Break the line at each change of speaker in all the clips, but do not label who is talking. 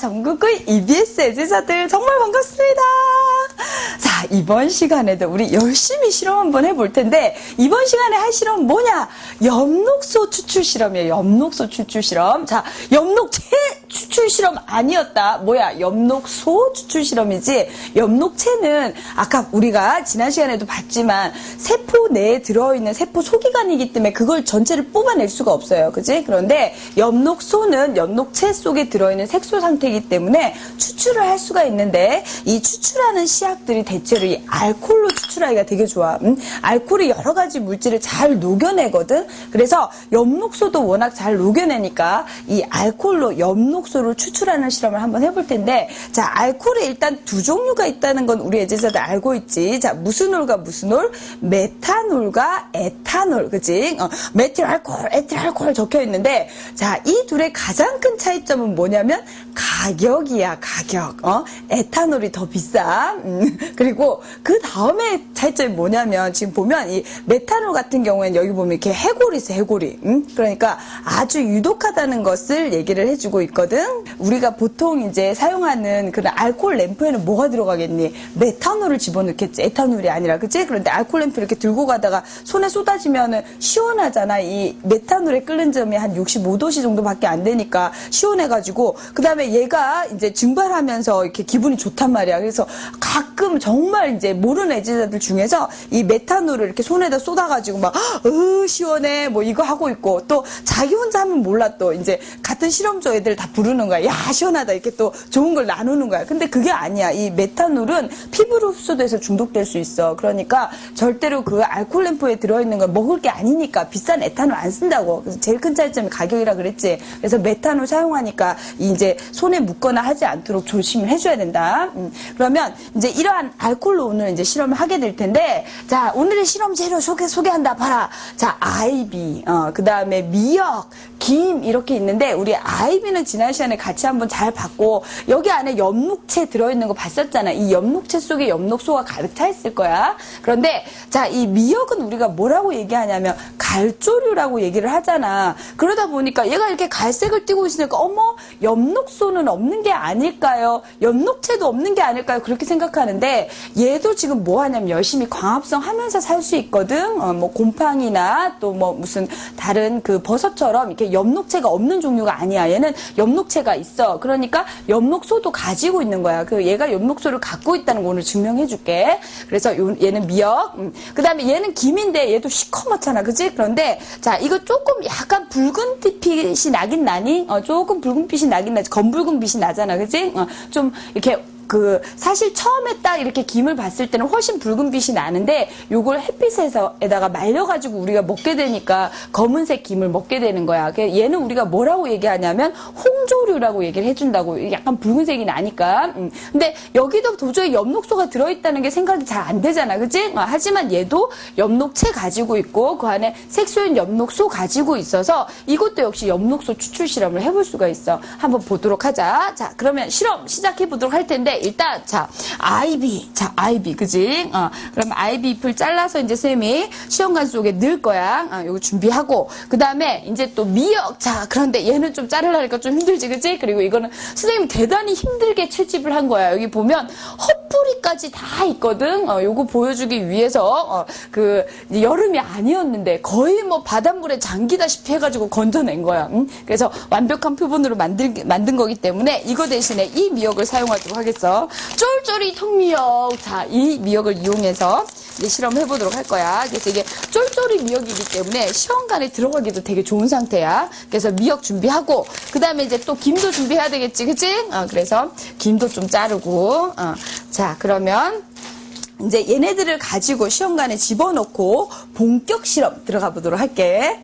전국의 EBS 애제자들 정말 반갑습니다. 자, 이번 시간에도 우리 열심히 실험 한번 해볼 텐데, 이번 시간에 할 실험은 뭐냐? 엽록소 추출 실험이에요. 엽록소 추출 실험. 자, 엽록체 추출 실험 아니었다. 뭐야? 엽록소 추출 실험이지. 엽록체는 아까 우리가 지난 시간에도 봤지만 세포 내에 들어있는 세포 소기관이기 때문에 그걸 전체를 뽑아낼 수가 없어요. 그지? 그런데 엽록소는 엽록체 속에 들어있는 색소 상태이기 때문에 추출을 할 수가 있는데, 이 추출하는 시약들이 대체로 이 알코올로 추출하기가 되게 좋아. 알코올이 여러 가지 물질을 잘 녹여내거든. 그래서 엽록소도 워낙 잘 녹여내니까 이 알코올로 엽록소를 추출하는 실험을 한번 해볼 텐데, 자, 알코올이 일단 두 종류가 있다는 건 우리 애제자들 알고 있지. 자, 무스놀과 무스놀, 메탄올과 에탄올, 그치? 메틸 알코올, 에틸 알코올 적혀 있는데, 자, 이 둘의 가장 큰 차이점은 뭐냐면 가격이야, 가격. 에탄올이 더 비싸. 그리고 그 다음에 차이점이 뭐냐면, 지금 보면 이 메탄올 같은 경우에는 여기 보면 이렇게 해골이 있어, 해골이. 그러니까 아주 유독하다는 것을 얘기를 해주고 있거든. 우리가 보통 이제 사용하는 그런 알코올 램프에는 뭐가 들어가겠니? 메탄올을 집어넣겠지. 에탄올이 아니라, 그치? 그런데 알코올 램프 이렇게 들고 가다가 손에 쏟아지면은 시원하잖아. 이 메탄올에 끓는 점이 한 65도씨 정도밖에 안 되니까 시원해가지고, 그 다음에 얘가 이제 증발하면서 이렇게 기분이 좋단 말이야. 그래서 가끔 정말 이제 모르는 애제자들 중에서 이 메탄올을 이렇게 손에다 쏟아가지고 막, 시원해. 뭐 이거 하고 있고, 또 자기 혼자 하면 몰라. 또 이제 같은 실험조 애들 다 부르는 거야. 야, 시원하다. 이렇게 또 좋은 걸 나누는 거야. 근데 그게 아니야. 이 메탄올은 피부로 흡수돼서 중독될 수 있어. 그러니까 절대로 그 알코올 램프에 들어있는 걸 먹을 게 아니니까 비싼 에탄올 안 쓴다고. 그래서 제일 큰 차이점이 가격이라 그랬지. 그래서 메탄올 사용하니까 이제 손에 묻거나 하지 않도록 조심을 해줘야 된다. 그러면 이제 이러한 알코올로 오늘 이제 실험을 하게 될 텐데, 자, 오늘의 실험 재료 소개한다. 봐라. 자, 아이비, 그 다음에 미역, 김 이렇게 있는데, 우리 아이비는 지난 시간에 같이 한번 잘 봤고, 여기 안에 엽록체 들어있는 거 봤었잖아. 이 엽록체 속에 엽록소가 가득 차 있을 거야. 그런데 자, 이 미역은 우리가 뭐라고 얘기하냐면 갈조류라고 얘기를 하잖아. 그러다 보니까 얘가 이렇게 갈색을 띠고 있으니까 어머, 엽록소는 없는 게 아닐까요? 엽록체도 없는 게 아닐까요? 그렇게 생각하는데, 얘도 지금 뭐 하냐면 열심히 광합성 하면서 살 수 있거든. 뭐 곰팡이나 또 뭐 무슨 다른 그 버섯처럼 이렇게 엽록체가 없는 종류가 아니야. 얘는 엽록체가 있어. 그러니까 엽록소도 가지고 있는 거야. 그 얘가 엽록소를 갖고 있다는 거 오늘 증명해 줄게. 그래서 얘는 미역. 그 다음에 얘는 김인데 얘도 시커멓잖아. 그치? 그런데 자, 이거 조금 약간 붉은 빛이 나긴 나니? 조금 붉은 빛이 나긴 나지. 검붉은 빛이 나잖아. 그치? 좀 이렇게 사실 처음에 딱 이렇게 김을 봤을 때는 훨씬 붉은 빛이 나는데, 요걸 햇빛에다가 말려가지고 우리가 먹게 되니까 검은색 김을 먹게 되는 거야. 얘는 우리가 뭐라고 얘기하냐면 홍조류라고 얘기를 해준다고. 약간 붉은색이 나니까. 근데 여기도 도저히 엽록소가 들어있다는 게 생각이 잘 안 되잖아. 그치? 하지만 얘도 엽록체 가지고 있고, 그 안에 색소인 엽록소 가지고 있어서 이것도 역시 엽록소 추출 실험을 해볼 수가 있어. 한번 보도록 하자. 자, 그러면 실험 시작해 보도록 할 텐데, 일단 자, 아이비, 그지? 그럼 아이비 잎을 잘라서 이제 쌤이 시험관 속에 넣을 거야. 요거 준비하고, 그 다음에 이제 또 미역. 자, 그런데 얘는 좀 자르려니까 좀 힘들지, 그지? 그리고 이거는 선생님이 대단히 힘들게 채집을 한 거야. 여기 보면 헛뿌리까지 다 있거든. 요거 보여주기 위해서 이제 여름이 아니었는데 거의 뭐 바닷물에 잠기다시피 해가지고 건져낸 거야. 그래서 완벽한 표본으로 만든 거기 때문에 이거 대신에 이 미역을 사용하도록 하겠어. 쫄쫄이 통미역. 자, 이 미역을 이용해서 이제 실험해 보도록 할 거야. 그래서 이게 쫄쫄이 미역이기 때문에 시험관에 들어가기도 되게 좋은 상태야. 그래서 미역 준비하고, 그 다음에 이제 또 김도 준비해야 되겠지, 그치? 그래서 김도 좀 자르고, 자, 그러면 이제 얘네들을 가지고 시험관에 집어넣고 본격 실험 들어가 보도록 할게.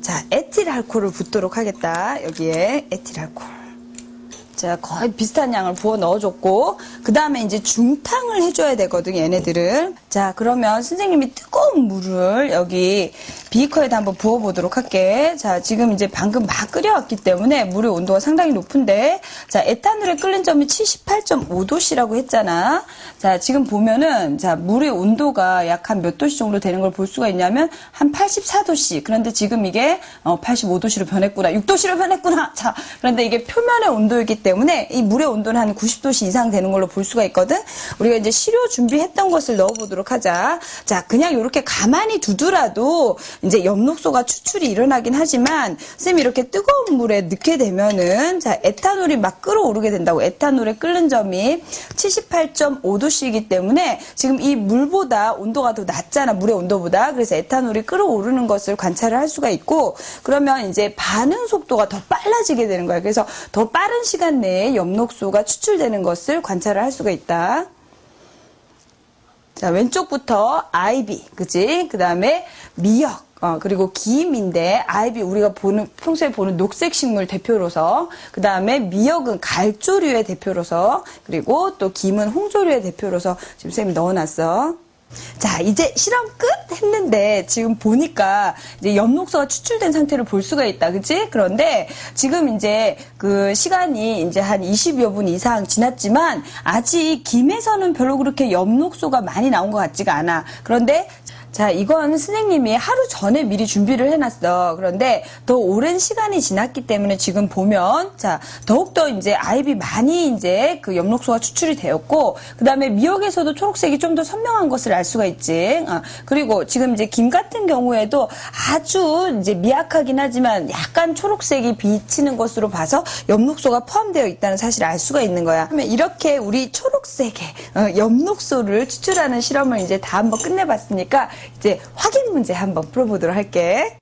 자, 에틸 알코올을 붓도록 하겠다. 여기에 에틸 알코올. 자, 거의 비슷한 양을 부어 넣어줬고, 그 다음에 이제 중탕을 해줘야 되거든, 얘네들을. 자, 그러면 선생님이 뜨거운 뜨거운 물을 여기 비커에다 한번 부어보도록 할게. 자, 지금 이제 방금 막 끓여왔기 때문에 물의 온도가 상당히 높은데, 자, 에탄올에 끓는 점이 78.5도씨라고 했잖아. 자, 지금 보면은, 자, 물의 온도가 약 한 몇 도씨 정도 되는 걸 볼 수가 있냐면, 한 84도씨. 그런데 지금 이게, 85도씨로 변했구나. 6도씨로 변했구나. 자, 그런데 이게 표면의 온도이기 때문에, 이 물의 온도는 한 90도씨 이상 되는 걸로 볼 수가 있거든. 우리가 이제 시료 준비했던 것을 넣어보도록 하자. 자, 그냥 이렇게 가만히 두더라도, 이제 엽록소가 추출이 일어나긴 하지만 쌤이 이렇게 뜨거운 물에 넣게 되면은 자 에탄올이 막 끓어오르게 된다고. 에탄올에 끓는 점이 78.5도씨이기 때문에 지금 이 물보다 온도가 더 낮잖아. 물의 온도보다. 그래서 에탄올이 끓어오르는 것을 관찰을 할 수가 있고 그러면 이제 반응 속도가 더 빨라지게 되는 거야. 그래서 더 빠른 시간 내에 엽록소가 추출되는 것을 관찰을 할 수가 있다. 자, 왼쪽부터 아이비, 그치? 그 다음에 미역, 그리고 김인데, 아이비 우리가 평소에 보는 녹색 식물 대표로서, 그 다음에 미역은 갈조류의 대표로서, 그리고 또 김은 홍조류의 대표로서 지금 쌤이 넣어놨어. 자, 이제 실험 끝 했는데 지금 보니까 이제 엽록소가 추출된 상태를 볼 수가 있다. 그치? 그런데 지금 이제 그 시간이 이제 한 20여 분 이상 지났지만 아직 김에서는 별로 그렇게 엽록소가 많이 나온 것 같지가 않아. 그런데 자, 이건 선생님이 하루 전에 미리 준비를 해놨어. 그런데 더 오랜 시간이 지났기 때문에 지금 보면, 자, 더욱더 이제 아이비 많이 이제 그 엽록소가 추출이 되었고, 그 다음에 미역에서도 초록색이 좀 더 선명한 것을 알 수가 있지. 그리고 지금 이제 김 같은 경우에도 아주 이제 미약하긴 하지만 약간 초록색이 비치는 것으로 봐서 엽록소가 포함되어 있다는 사실을 알 수가 있는 거야. 그러면 이렇게 우리 초록색의 엽록소를 추출하는 실험을 이제 다 한번 끝내봤으니까, 이제 확인 문제 한번 풀어보도록 할게.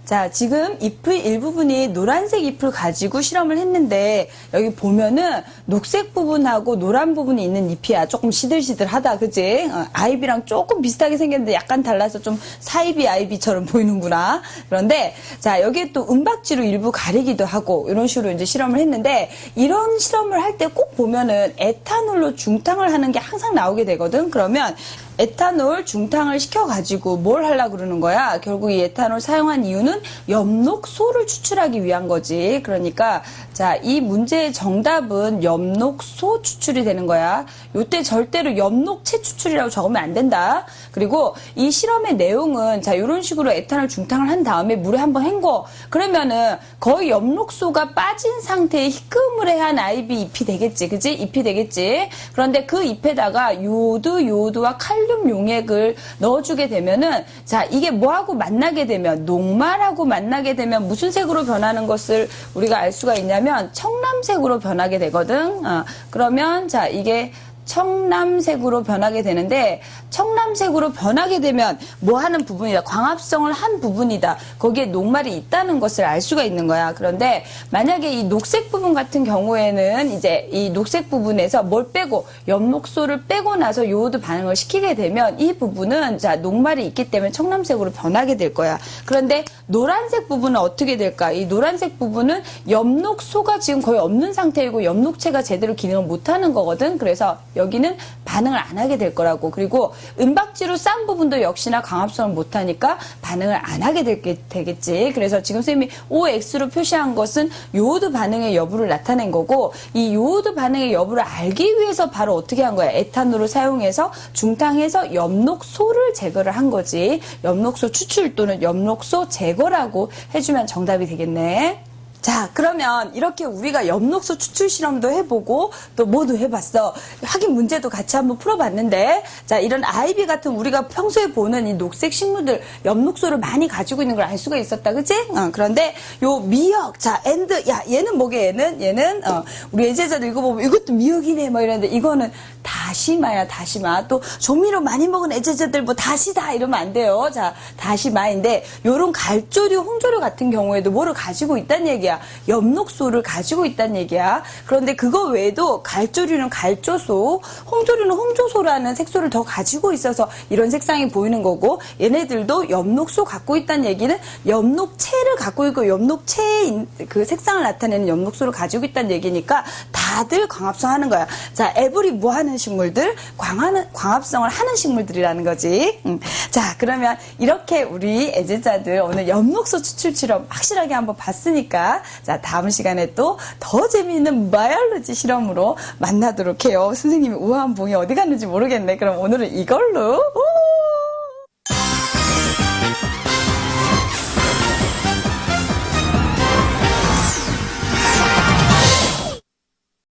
자, 지금 잎의 일부분이 노란색 잎을 가지고 실험을 했는데 여기 보면은 녹색 부분하고 노란 부분이 있는 잎이야. 조금 시들시들하다, 그치? 아이비랑 조금 비슷하게 생겼는데 약간 달라서 좀 사이비 아이비처럼 보이는구나. 그런데 자, 여기에 또 은박지로 일부 가리기도 하고 이런 식으로 이제 실험을 했는데 이런 실험을 할 때 꼭 보면은 에탄올로 중탕을 하는 게 항상 나오게 되거든. 그러면 에탄올 중탕을 시켜가지고 뭘 하려고 그러는 거야? 결국 이 에탄올 사용한 이유는 엽록소를 추출하기 위한 거지. 그러니까 자, 이 문제의 정답은 엽록소 추출이 되는 거야. 요때 절대로 엽록체 추출이라고 적으면 안 된다. 그리고 이 실험의 내용은 자, 이런 식으로 에탄올 중탕을 한 다음에 물에 한번 헹궈. 그러면은 거의 엽록소가 빠진 상태의 희끄무레한 아이비 잎이 되겠지. 그치? 잎이 되겠지. 그런데 그 잎에다가 요드와 칼륨 용액을 넣어주게 되면은 자, 이게 뭐하고 만나게 되면 녹말하고 만나게 되면 무슨 색으로 변하는 것을 우리가 알 수가 있냐면 청남색으로 변하게 되거든. 그러면 자, 이게 청남색으로 변하게 되는데 청남색으로 변하게 되면 뭐 하는 부분이다. 광합성을 한 부분이다. 거기에 녹말이 있다는 것을 알 수가 있는 거야. 그런데 만약에 이 녹색 부분 같은 경우에는 이제 이 녹색 부분에서 뭘 빼고 엽록소를 빼고 나서 요오드 반응을 시키게 되면 이 부분은 자, 녹말이 있기 때문에 청남색으로 변하게 될 거야. 그런데 노란색 부분은 어떻게 될까? 이 노란색 부분은 엽록소가 지금 거의 없는 상태이고 엽록체가 제대로 기능을 못하는 거거든. 그래서 여기는 반응을 안 하게 될 거라고. 그리고 은박지로 싼 부분도 역시나 광합성을 못하니까 반응을 안 하게 되겠지. 그래서 지금 쌤이 OX로 표시한 것은 요오드 반응의 여부를 나타낸 거고 이 요오드 반응의 여부를 알기 위해서 바로 어떻게 한 거야? 에탄올을 사용해서 중탕해서 엽록소를 제거를 한 거지. 엽록소 추출 또는 엽록소 제거라고 해주면 정답이 되겠네. 자, 그러면 이렇게 우리가 엽록소 추출 실험도 해보고 또 뭐도 해봤어. 확인 문제도 같이 한번 풀어봤는데 자, 이런 아이비 같은 우리가 평소에 보는 이 녹색 식물들 엽록소를 많이 가지고 있는 걸 알 수가 있었다. 그치? 그런데 요 미역, 자, 야, 얘는 뭐게 얘는 우리 예제자들 읽어보면 이것도 미역이네 뭐 이러는데 이거는 다시마야, 다시마. 또 조미료 많이 먹은 예제자들 뭐 다시다 이러면 안 돼요. 자, 다시마인데 요런 갈조류, 홍조류 같은 경우에도 뭐를 가지고 있다는 얘기야. 엽록소를 가지고 있다는 얘기야. 그런데 그거 외에도 갈조류는 갈조소, 홍조류는 홍조소라는 색소를 더 가지고 있어서 이런 색상이 보이는 거고 얘네들도 엽록소 갖고 있다는 얘기는 엽록체를 갖고 있고 엽록체의 그 색상을 나타내는 엽록소를 가지고 있다는 얘기니까 다 다들 광합성 하는 거야. 자, 에브리 뭐 하는 식물들? 광합성을 하는 식물들이라는 거지. 자, 그러면 이렇게 우리 애제자들 오늘 엽록소 추출 실험 확실하게 한번 봤으니까, 자, 다음 시간에 또 더 재미있는 바이올로지 실험으로 만나도록 해요. 선생님이 우아한 봉이 어디 갔는지 모르겠네. 그럼 오늘은 이걸로.